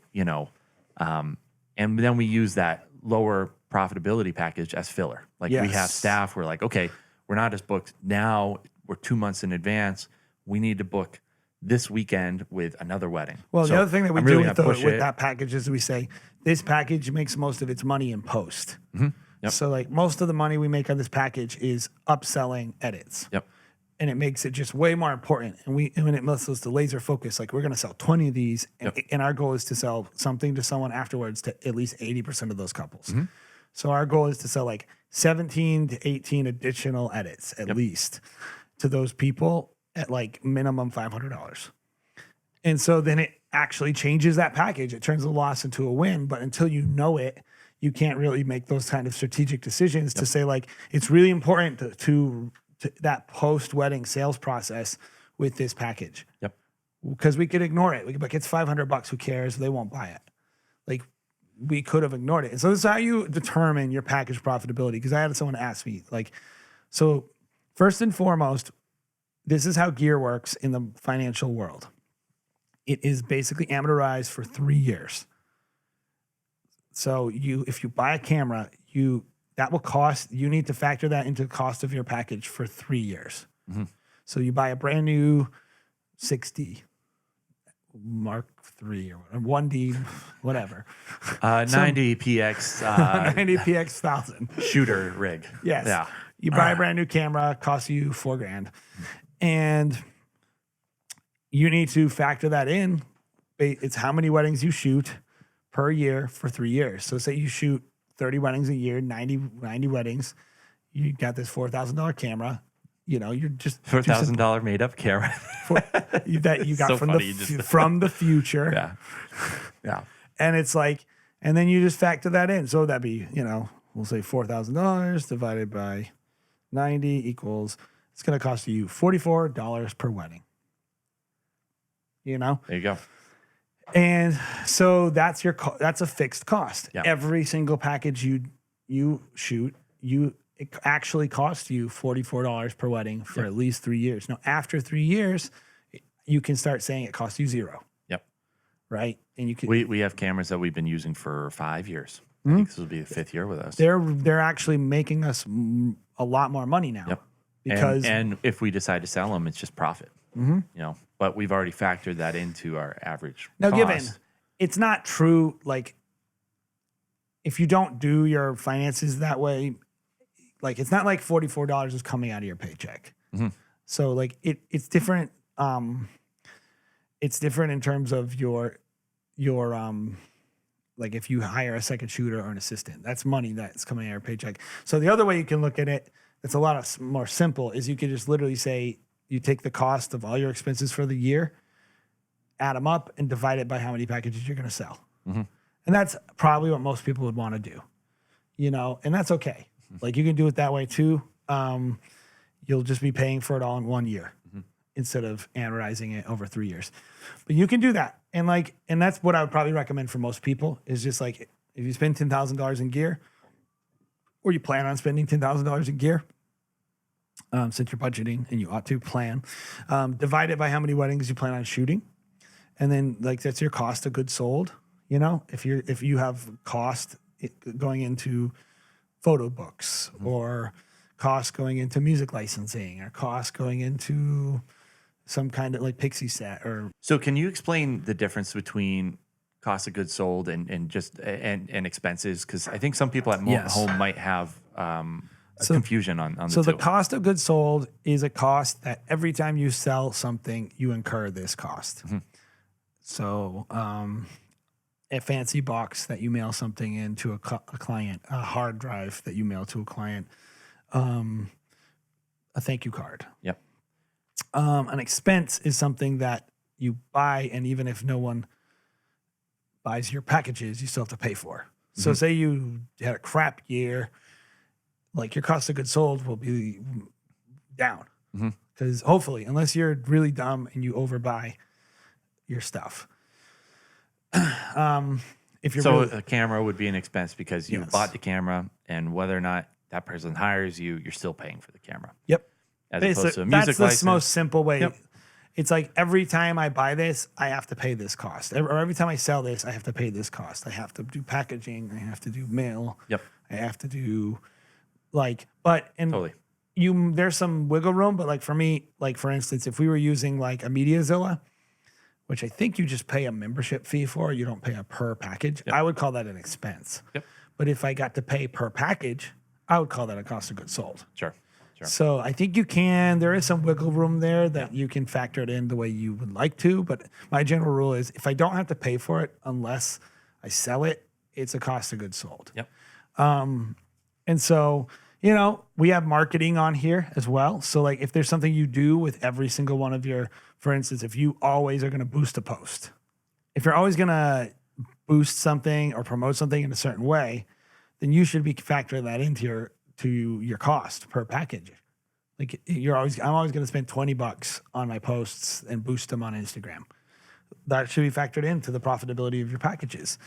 we use that lower profitability package as filler. Like we have Yes. staff, we're like, okay, we're not as booked now. We're 2 months in advance. We need to book this weekend with another wedding. Well, So the other thing that we I'm do really with, gonna push it. that package is we say this package makes most of its money in post. Yep. So like most of the money we make on this package is upselling edits. Yep. And it makes it just way more important. And when it lets us to laser focus, like we're going to sell 20 of these. And our goal is to sell something to someone afterwards to at least 80% of those couples. So our goal is to sell like 17 to 18 additional edits at least to those people at like minimum $500. And so then it actually changes that package. It turns a loss into a win. But until you know it, you can't really make those kind of strategic decisions to say like, it's really important to that post-wedding sales process with this package. Yep. Because we could ignore it. We could be like, it's $500. Who cares? They won't buy it. Like we could have ignored it. And so this is how you determine your package profitability. Because I had someone ask me like, so first and foremost, this is how gear works in the financial world. It is basically amortized for 3 years. So if you buy a camera, that will cost, you need to factor that into the cost of your package for 3 years. So you buy a brand new 60 Mark III or whatever, 1D, whatever. 90 PX 90 PX 1000 shooter rig. Yes. Yeah. You buy a brand new camera, costs you $4,000. And you need to factor that in. It's how many weddings you shoot per year for 3 years. So say you shoot 30 weddings a year, 90 weddings. You got this $4,000 camera. You're just $4,000 made up camera that you got So from funny, from the future. Yeah. Yeah. And it's like, and then you just factor that in. So that'd be, we'll say $4,000 divided by 90 equals, it's going to cost you $44 per wedding. There you go. And so that's that's a fixed cost. Yeah. Every single package you shoot, it actually costs you $44 per wedding for at least 3 years. Now, after 3 years, you can start saying it costs you zero. Yep. Right? And you can. We have cameras that we've been using for 5 years. I think this will be the 5th year with us. They're actually making us a lot more money now. Yep. Because and if we decide to sell them, it's just profit. But we've already factored that into our average now, cost. given it's not true, like if you don't do your finances that way, like it's not like $44 is coming out of your paycheck. So like it's different. It's different in terms of your like if you hire a second shooter or an assistant, that's money that's coming out of your paycheck. So the other way you can look at it, it's a lot more simple, is you could just literally say you take the cost of all your expenses for the year, add them up, and divide it by how many packages you're going to sell. And that's probably what most people would want to do, and that's okay. Like you can do it that way too. You'll just be paying for it all in 1 year instead of amortizing it over 3 years. But you can do that. And that's what I would probably recommend for most people is just like, if you spend $10,000 in gear, or you plan on spending $10,000 in gear, since you're budgeting and you ought to plan, divide it by how many weddings you plan on shooting. And then like, that's your cost of goods sold. If you have cost going into photo books or cost going into music licensing or cost going into some kind of like Pixie set or. So can you explain the difference between cost of goods sold and just and expenses? Because I think some people at Yes. home might have a confusion on the So two. the cost of goods sold is a cost that every time you sell something, you incur this cost. So a fancy box that you mail something into a client, a hard drive that you mail to a client, a thank you card. Yep. An expense is something that you buy, and even if no one buys your packages, you still have to pay for. So say you had a crap year, like your cost of goods sold will be down. Because hopefully, unless you're really dumb and you overbuy your stuff. If you're So really, a camera would be an expense because you Yes. bought the camera, and whether or not that person hires you, you're still paying for the camera. yep. As opposed to a music That's the license. most simple way. Yep. It's like every time I buy this, I have to pay this cost. Or every time I sell this, I have to pay this cost. I have to do packaging. I have to do mail. Yep. I have to do Totally. there's some wiggle room, but like for me, like for instance, if we were using like a MediaZilla, which I think you just pay a membership fee for, you don't pay a per package. Yep. I would call that an expense. Yep. But if I got to pay per package, I would call that a cost of goods sold. Sure. So I think there is some wiggle room there that you can factor it in the way you would like to. But my general rule is if I don't have to pay for it unless I sell it, it's a cost of goods sold. Yep. And so, we have marketing on here as well. So like if there's something you do with every single one of for instance, if you always are going to boost a post, if you're always going to boost something or promote something in a certain way, then you should be factoring that into your cost per package. Like I'm always going to spend $20 on my posts and boost them on Instagram. That should be factored into the profitability of your packages.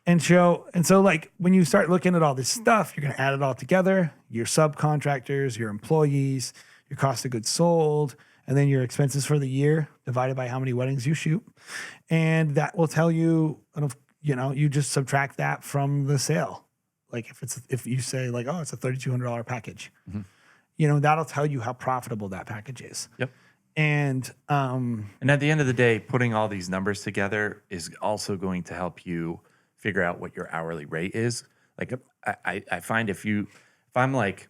And so like when you start looking at all this stuff, you're going to add it all together, your subcontractors, your employees, your cost of goods sold, and then your expenses for the year divided by how many weddings you shoot. And that will tell you, you just subtract that from the sale. Like if you say like, oh, it's a $3,200 package, that'll tell you how profitable that package is. Yep. And at the end of the day, putting all these numbers together is also going to help you figure out what your hourly rate is. Like I find if I'm like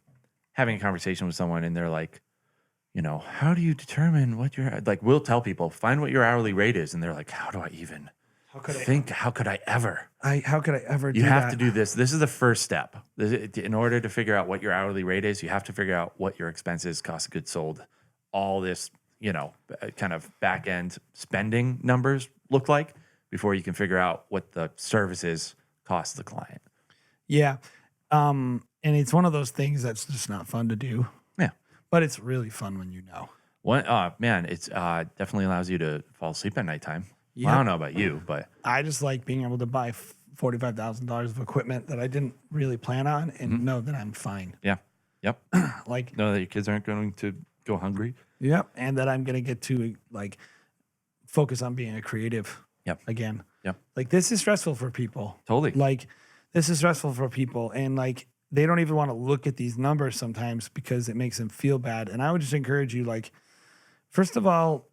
having a conversation with someone and they're like, how do you determine what we'll tell people, find what your hourly rate is. And they're like, how could I ever? how could I ever do You have that? to do this. This is the first step. In order to figure out what your hourly rate is, you have to figure out what your expenses, cost of goods sold, all this, kind of back end spending numbers look like before you can figure out what the services cost the client. Yeah. And it's one of those things that's just not fun to do. Yeah. But it's really fun when you know. Man, it's definitely allows you to fall asleep at nighttime. Yeah. Well, I don't know about you, but I just like being able to buy $45,000 of equipment that I didn't really plan on and know that I'm fine. yeah. Yep. Like, Know that your kids aren't going to go hungry. yep. And that I'm going to get to like focus on being a creative Yep. again. Yep. Like this is stressful for people. Totally. Like this is stressful for people. And like, they don't even want to look at these numbers sometimes because it makes them feel bad. And I would just encourage you, like, first of all,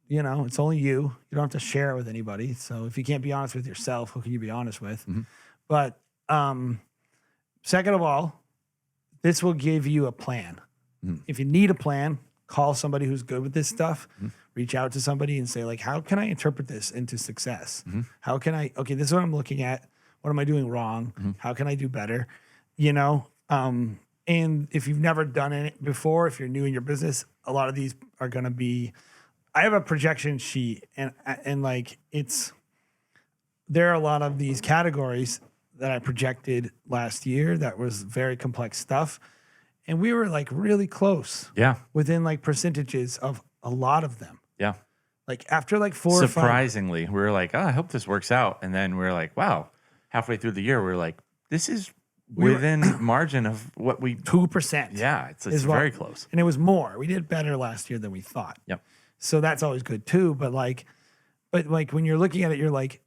it's only you. You don't have to share it with anybody. So if you can't be honest with yourself, who can you be honest with? But second of all, this will give you a plan. If you need a plan, call somebody who's good with this stuff. Reach out to somebody and say, like, how can I interpret this into success? How can okay, this is what I'm looking at. What am I doing wrong? How can I do better? And if you've never done it before, if you're new in your business, a lot of these are going to be, I have a projection sheet and like there are a lot of these categories that I projected last year that was very complex stuff. And we were like really close. Yeah. Within like percentages of a lot of them. Yeah. Like after like 4 or 5. Surprisingly, we were like, I hope this works out. And then we're like, wow, halfway through the year, we're like, this is within margin of what we 2%. Yeah, it's very close. And it was more. We did better last year than we thought. Yep. So that's always good too. But when you're looking at it, you're like,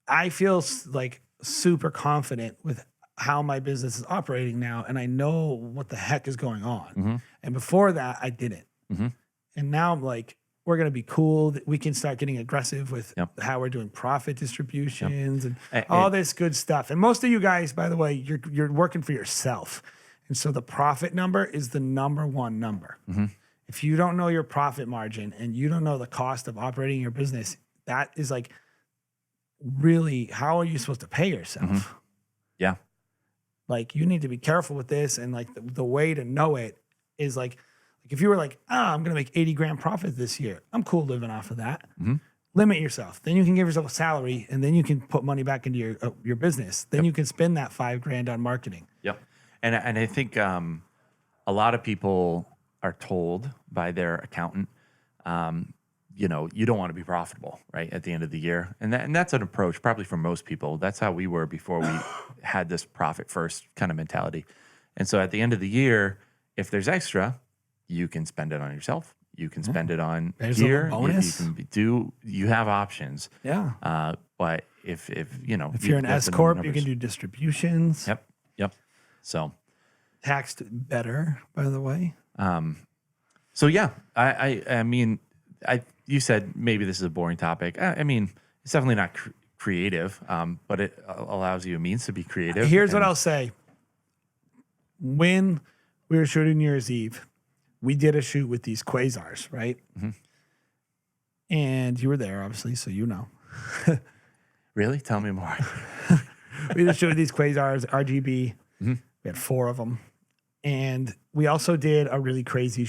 I feel like super confident with how my business is operating now. And I know what the heck is going on. And before that, I didn't. And now I'm like, we're going to be cool. We can start getting aggressive with Yep. how we're doing profit distributions and And- all this good stuff. And most of you guys, by the way, you're working for yourself. And so the profit number is the number one number. If you don't know your profit margin and you don't know the cost of operating your business, that is like really, how are you supposed to pay yourself? Yeah. Like you need to be careful with this. And like the way to know it is like if you were like, I'm going to make 80 grand profit this year, I'm cool living off of that. Limit yourself. Then you can give yourself a salary and then you can put money back into your business. Then you can spend that $5 grand on marketing. Yep. And I think a lot of people are told by their accountant, you know, you don't want to be profitable, right, at the end of the year. And that's an approach probably for most people. That's how we were before we had this profit first kind of mentality. And so at the end of the year, if there's extra, you can spend it on yourself. You can spend it on There's a gear. little bonus. You have options. Yeah. But if you know, If you're an S Corp, you can do distributions. Yep. So Taxed better, by the way. So yeah, I mean, you said maybe this is a boring topic. I mean, it's definitely not creative, but it allows you a means to be creative. Here's what I'll say. When we were shooting New Year's Eve, we did a shoot with these quasars, right? And you were there, obviously, so you know. Really? Tell me more. We did a shoot with these quasars, RGB. We had 4 of them. And we also did a really crazy,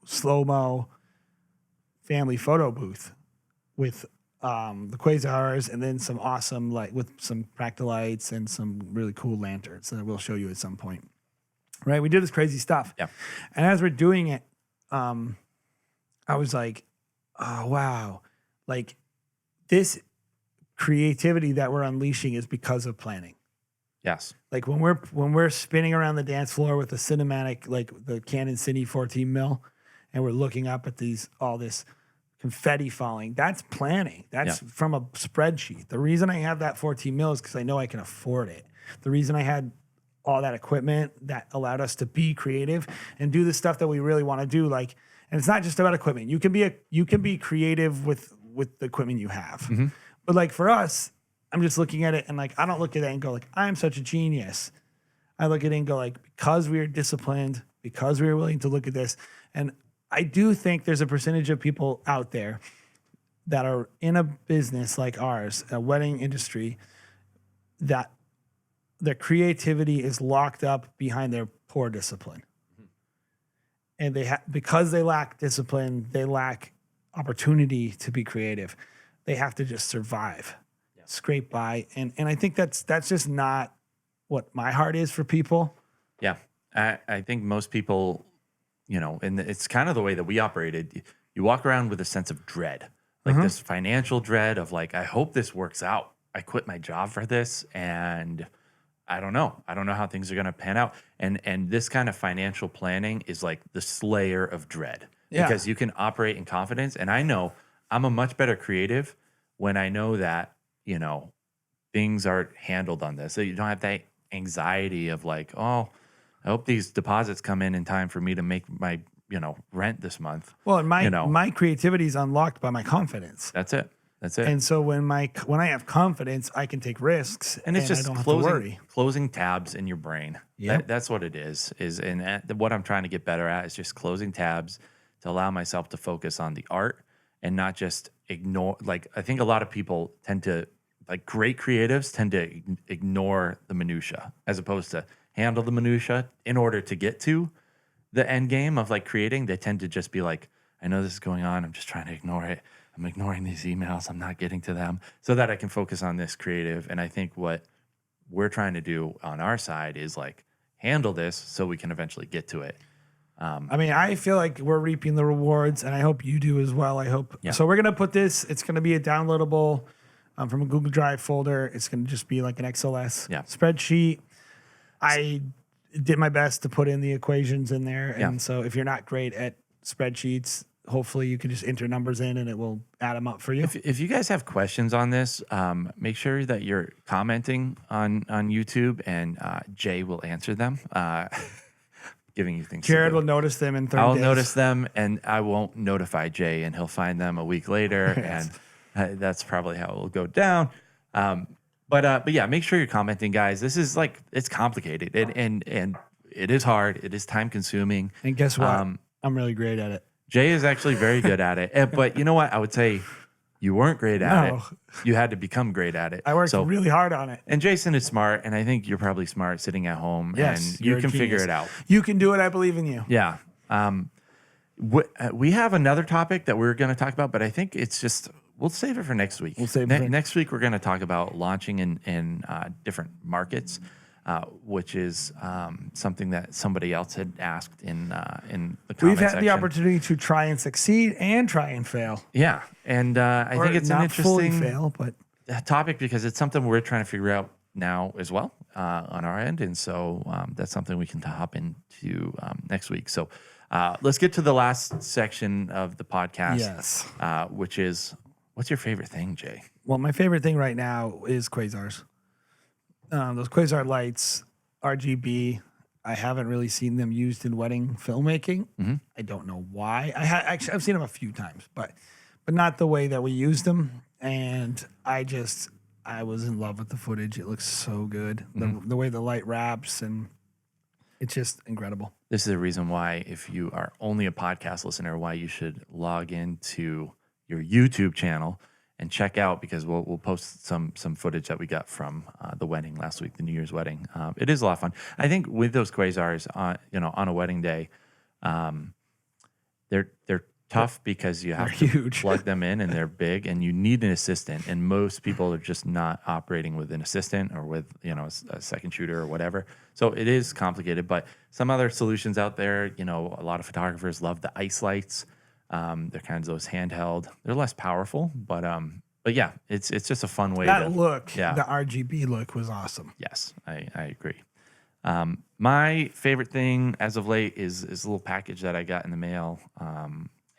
slow-mo family photo booth with the quasars and then some awesome, with some Practa lights and some really cool lanterns that we'll show you at some point. Right? We did this crazy stuff. Yeah. And as we're doing it, I was like, oh, wow. Like, this creativity that we're unleashing is because of planning. Yes. Like when we're spinning around the dance floor with a cinematic, like the Canon Cine 14 mil, and we're looking up at all this confetti falling, that's planning. That's from a spreadsheet. The reason I have that 14 mil is because I know I can afford it. The reason I had all that equipment that allowed us to be creative and do the stuff that we really want to do. Like, and it's not just about equipment. You can be creative with the equipment you have. But like for us, I'm just looking at it and like, I don't look at it and go like, I'm such a genius. I look at it and go like, because we are disciplined, because we are willing to look at this. And I do think there's a percentage of people out there that are in a business like ours, a wedding industry, that their creativity is locked up behind their poor discipline. And because they lack discipline, they lack opportunity to be creative. They have to just survive. Scrape by, and I think that's just not what my heart is for people. Yeah, I think most people, you know, and it's kind of the way that we operated. You walk around with a sense of dread, like this financial dread of like, I hope this works out. I quit my job for this, and I don't know how things are going to pan out. And this kind of financial planning is like the slayer of dread because you can operate in confidence. And I know I'm a much better creative when I know that, you know, things are handled on this. So you don't have that anxiety of like, oh, I hope these deposits come in time for me to make my, you know, rent this month. Well, and my creativity is unlocked by my confidence. That's it. And so when I have confidence, I can take risks, and it's just I don't have to worry. closing tabs in your brain. Yep. That's what it is. What I'm trying to get better at is just closing tabs to allow myself to focus on the art and not just ignore. Like I think a lot of people tend to. Like great creatives tend to ignore the minutia as opposed to handle the minutia in order to get to the end game of like creating. They tend to just be like, I know this is going on. I'm just trying to ignore it. I'm ignoring these emails. I'm not getting to them so that I can focus on this creative. And I think what we're trying to do on our side is like handle this so we can eventually get to it. I mean, I feel like we're reaping the rewards and I hope you do as well. I hope. Yeah. So we're going to put this, it's going to be a downloadable from a Google Drive folder. It's going to just be like an XLS spreadsheet. I did my best to put in the equations in there. And so if you're not great at spreadsheets, hopefully you can just enter numbers in and it will add them up for you. If you guys have questions on this, make sure that you're commenting on YouTube and Jay will answer them. giving you things. Jared to do. will notice them in 30 I'll days. notice them, and I won't notify Jay, and he'll find them a week later, Yes. and that's probably how it will go down. But yeah, make sure you're commenting, guys. This is like it's complicated, and it is hard. It is time consuming. And guess what? I'm really great at it. Jay is actually very good at it, but you know what? I would say you weren't great at it. You had to become great at it. I worked really hard on it. And Jason is smart, and I think you're probably smart sitting at home, Yes, and you you're a can figure genius. it out. You can do it. I believe in you. Yeah. We have another topic that we're going to talk about, but I think it's just we'll save it for next week. We'll save it next week. We're going to talk about launching in different markets, which is something that somebody else had asked in the comment We've had section. the opportunity to try and succeed and try and fail. Yeah, and I think it's an not fully interesting fail, but topic because it's something we're trying to figure out now as well on our end, and so that's something we can hop into next week. So let's get to the last section of the podcast, yes. Which is what's your favorite thing, Jay? Well, my favorite thing right now is quasars. Those quasar lights, RGB. I haven't really seen them used in wedding filmmaking. Mm-hmm. I don't know why. Actually I've seen them a few times, but not the way that we used them. And I was in love with the footage. It looks so good. The way the light wraps, and it's just incredible. This is the reason why, if you are only a podcast listener, why you should log into your YouTube channel and check out, because we'll post some footage that we got from the wedding last week, the New Year's wedding. It is a lot of fun. I think with those quasars, on a wedding day, they're tough because you have to huge. plug them in, and they're big, and you need an assistant. And most people are just not operating with an assistant or with a second shooter or whatever. So it is complicated. But some other solutions out there, a lot of photographers love the ice lights. They're kind of those handheld. They're less powerful, but yeah, it's just a fun way. That look, yeah. the RGB look was awesome. Yes, I agree. My favorite thing as of late is a little package that I got in the mail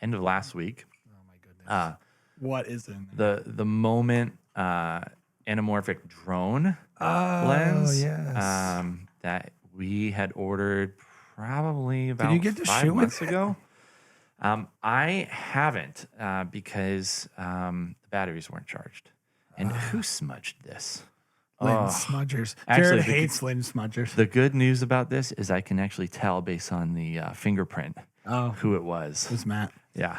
end of last week. Oh my goodness! What is in there? The Moment anamorphic drone lens. Yes. That we had ordered probably about Did you get to 5 shoot months with ago. I haven't because the batteries weren't charged. And who smudged this? Lens smudgers. Actually, Jared hates lens smudgers. The good news about this is I can actually tell based on the fingerprint who it was. It was Matt. Yeah.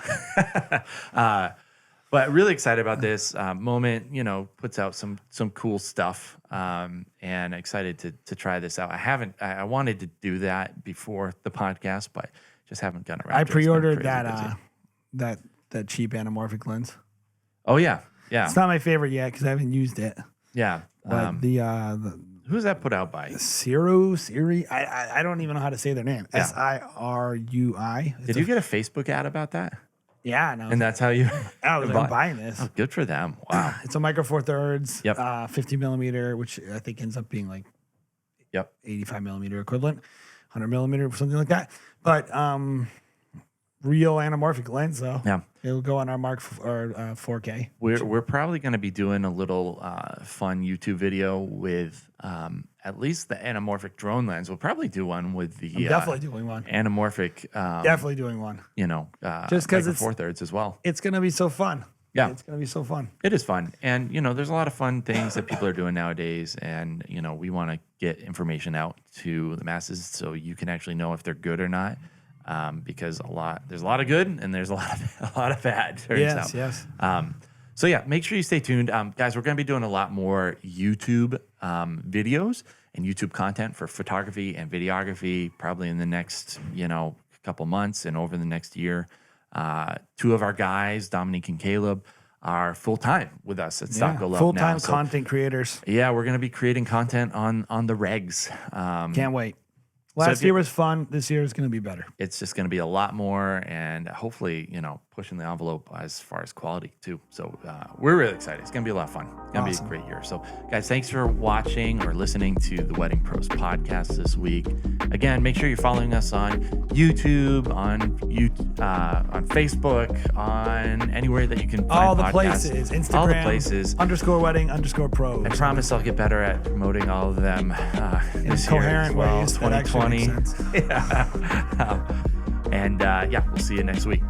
But really excited about this. Moment, puts out some cool stuff, and excited to try this out. I wanted to do that before the podcast, but just haven't gotten around to it. I pre-ordered that cheap anamorphic lens. Oh yeah. It's not my favorite yet because I haven't used it. Yeah. But the who's that put out by? Siri. I don't even know how to say their name. Yeah. SIRUI. Did you get a Facebook ad about that? Yeah, no. And that's how you I'm buying this. Oh, good for them. Wow. It's a micro four thirds, Yep. 50 millimeter, which I think ends up being like 85 millimeter equivalent, 100 millimeter, something like that. But real anamorphic lens, though. Yeah. It'll go on our Mark or 4K. We're probably going to be doing a little fun YouTube video with at least the anamorphic drone lens. We'll probably do one with the I'm definitely doing one. anamorphic. Definitely doing one. Just because it's 4/3 as well. It's gonna be so fun. Yeah. It's gonna be so fun. It is fun, and there's a lot of fun things that people are doing nowadays, and we want to get information out to the masses so you can actually know if they're good or not. Because there's a lot of good and there's a lot of bad. Turns out. Yes. So yeah, make sure you stay tuned, guys. We're going to be doing a lot more YouTube videos and YouTube content for photography and videography, probably in the next couple months and over the next year. Two of our guys, Dominique and Caleb, are full time with us at Stop Go Love full now. time content creators. Yeah, we're going to be creating content on the regs. Can't wait. Last year was fun. This year is going to be better. It's just going to be a lot more, and hopefully, pushing the envelope as far as quality too. So we're really excited. It's going to be a lot of fun. It's going to be a great year. So guys, thanks for watching or listening to the Wedding Pros podcast this week. Again, make sure you're following us on YouTube, on Facebook, on anywhere that you can find all the podcasts. places, Instagram, all the places. _wedding_pros. I promise I'll get better at promoting all of them this year as coherent well. ways that actually 2020. make sense. Yeah. And we'll see you next week.